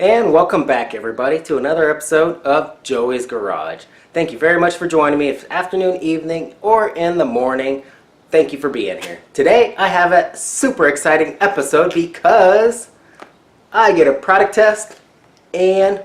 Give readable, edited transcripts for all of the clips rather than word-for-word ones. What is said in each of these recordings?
And welcome back, everybody, to another episode of Joey's Garage. Thank you very much for joining me. If it's afternoon, evening, or in the morning, thank you for being here. Today, I have a super exciting episode because I get a product test and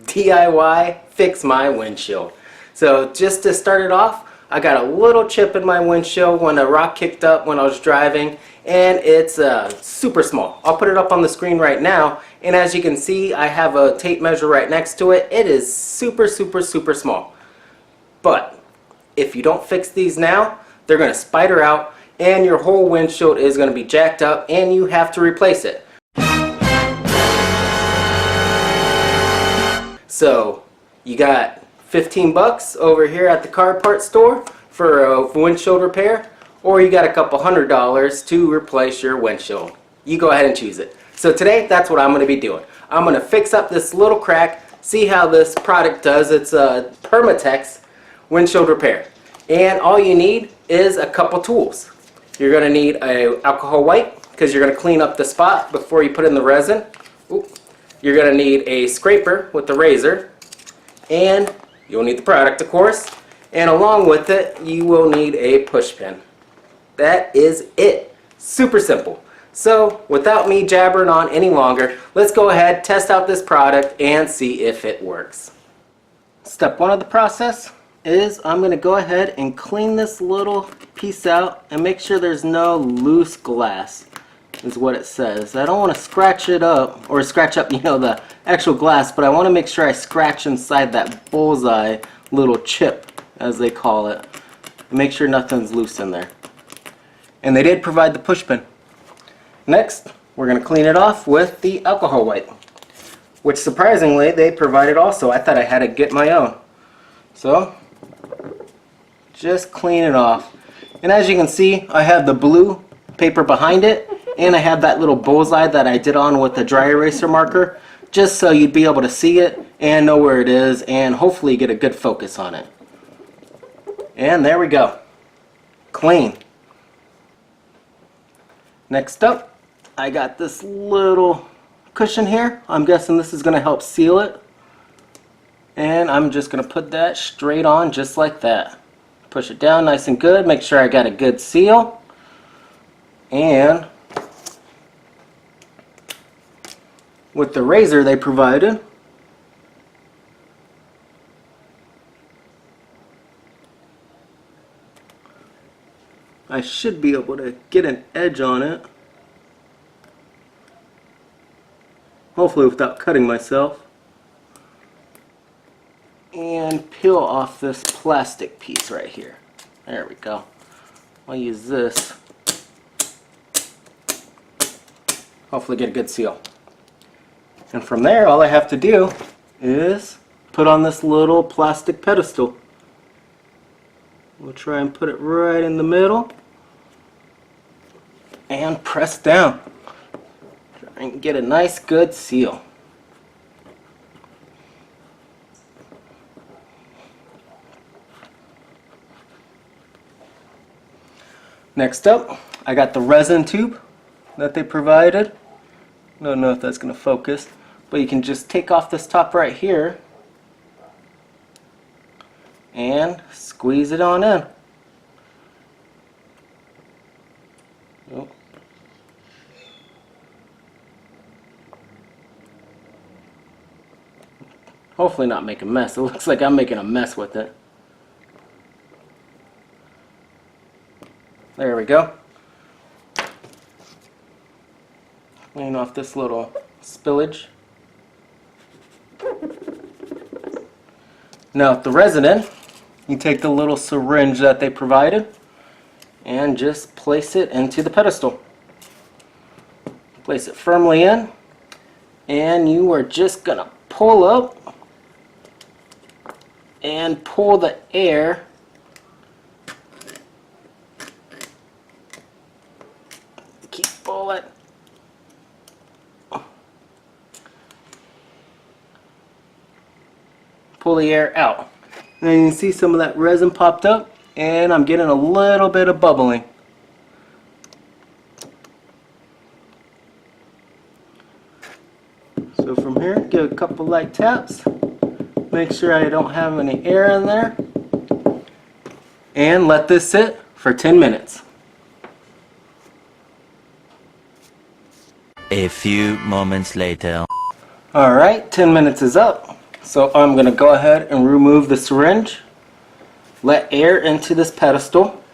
DIY fix my windshield. So just to start it off, I got a little chip in my windshield when a rock kicked up when I was driving, and it's super small. I'll put it up on the screen right now, and as you can see, I have a tape measure right next to it. It is super small. But if you don't fix these now, they're going to spider out, and your whole windshield is going to be jacked up, and you have to replace it. So you got 15 bucks over here at the car parts store for a windshield repair, or you got a couple $100 to replace your windshield. You go ahead and choose it. So today, that's what I'm going to be doing. I'm going to fix up this little crack, see how this product does. It's a Permatex windshield repair. And all you need is a couple tools. You're going to need an alcohol wipe, because you're going to clean up the spot before you put in the resin. You're going to need a scraper with the razor, and you'll need the product, of course, and along with it, you will need a push pin. That is it. Super simple. So, without me jabbering on any longer, let's go ahead, test out this product, and see if it works. Step one of the process is I'm going to go ahead and clean this little piece out and make sure there's no loose glass, is what it says. I don't want to scratch it up, or scratch up, the actual glass, but I want to make sure I scratch inside that bullseye little chip, as they call it, and make sure nothing's loose in there. And they did provide the push pin. Next, we're going to clean it off with the alcohol wipe, which surprisingly they provided also. I thought I had to get my own. So, just clean it off. And as you can see, I have the blue paper behind it, and I have that little bullseye that I did on with the dry eraser marker, just so you'd be able to see it and know where it is, and hopefully get a good focus on it. And there we go. Clean. Next up, I got this little cushion here. I'm guessing this is going to help seal it. And I'm just going to put that straight on just like that. Push it down nice and good. Make sure I got a good seal. And with the razor they provided, I should be able to get an edge on it, hopefully without cutting myself, and peel off this plastic piece right here. There we go. I'll use this, hopefully get a good seal. And from there, all I have to do is put on this little plastic pedestal. We'll try and put it right in the middle and press down. Try and get a nice good seal. Next up, I got the resin tube that they provided. I don't know if that's going to focus, but you can just take off this top right here and squeeze it on in. Oh. Hopefully not make a mess. It looks like I'm making a mess with it. There we go. Clean off this little spillage. Now with the resin in, you take the little syringe that they provided and just place it into the pedestal. Place it firmly in, and you are just going to pull up and pull the air keep pulling. Pull the air out. And you can see some of that resin popped up, and I'm getting a little bit of bubbling. So from here, give a couple light taps. Make sure I don't have any air in there. And let this sit for 10 minutes. A few moments later. Alright, 10 minutes is up. So I'm going to go ahead and remove the syringe. Let air into this pedestal.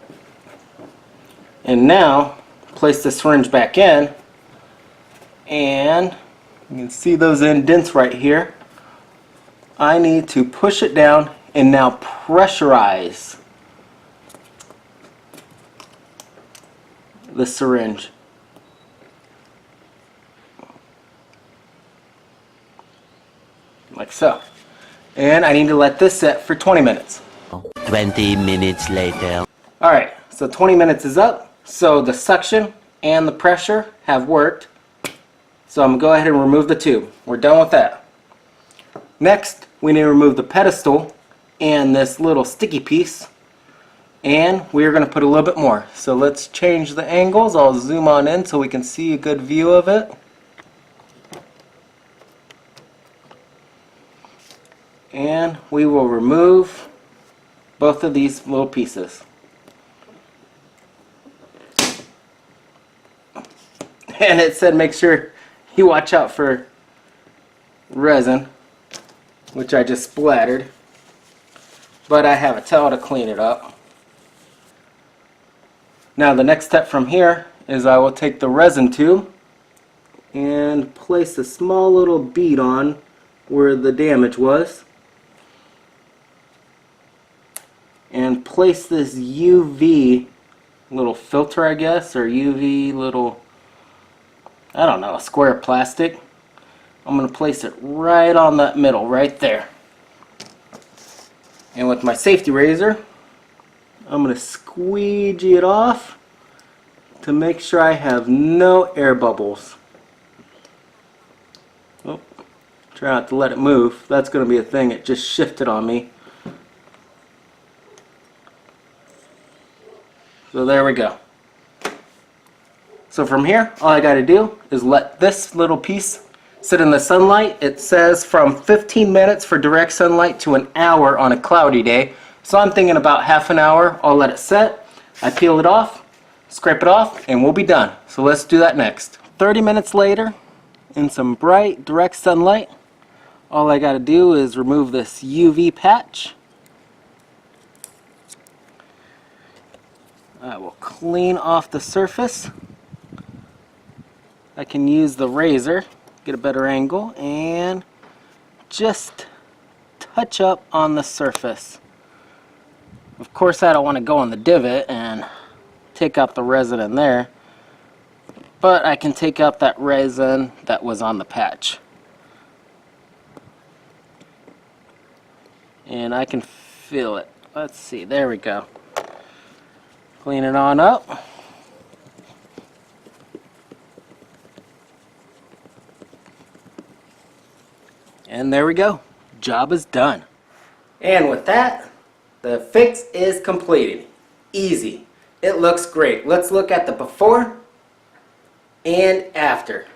And now, place the syringe back in. And you can see those indents right here. I need to push it down and now pressurize the syringe. Like so. And I need to let this sit for 20 minutes. 20 minutes later. Alright, so 20 minutes is up. So the suction and the pressure have worked. So I'm going to go ahead and remove the tube. We're done with that. Next, we need to remove the pedestal and this little sticky piece. And we're going to put a little bit more. So let's change the angles. I'll zoom on in so we can see a good view of it. And we will remove both of these little pieces. And it said make sure you watch out for resin, which I just splattered. But I have a towel to clean it up. Now the next step from here is I will take the resin tube and place a small little bead on where the damage was. And place this UV little filter, I guess, or UV little, I don't know, a square of plastic. I'm going to place it right on that middle, right there. And with my safety razor, I'm going to squeegee it off to make sure I have no air bubbles. Oh, try not to let it move. That's going to be a thing. It just shifted on me. So there we go. So from here, all I got to do is let this little piece sit in the sunlight. It says from 15 minutes for direct sunlight to an hour on a cloudy day. So I'm thinking about half an hour. I'll let it set. I peel it off, scrape it off, and we'll be done. So let's do that next. 30 minutes later, in some bright direct sunlight, all I got to do is remove this UV patch. I will clean off the surface. I can use the razor, get a better angle, and just touch up on the surface. Of course, I don't want to go in the divot and take out the resin in there, but I can take out that resin that was on the patch. And I can feel it. Let's see, there we go. Clean it on up. And there we go. Job is done. And with that, the fix is completed. Easy. It looks great. Let's look at the before and after.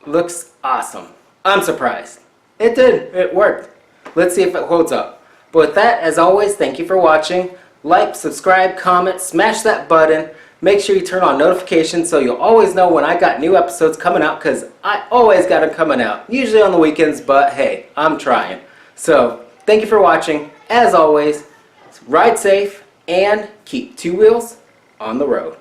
Looks awesome. I'm surprised. It did. It worked. Let's see if it holds up. But with that, as always, thank you for watching. Like, subscribe, comment, smash that button. Make sure you turn on notifications so you'll always know when I got new episodes coming out, because I always got them coming out. Usually on the weekends, but hey, I'm trying. So, thank you for watching. As always, ride safe and keep two wheels on the road.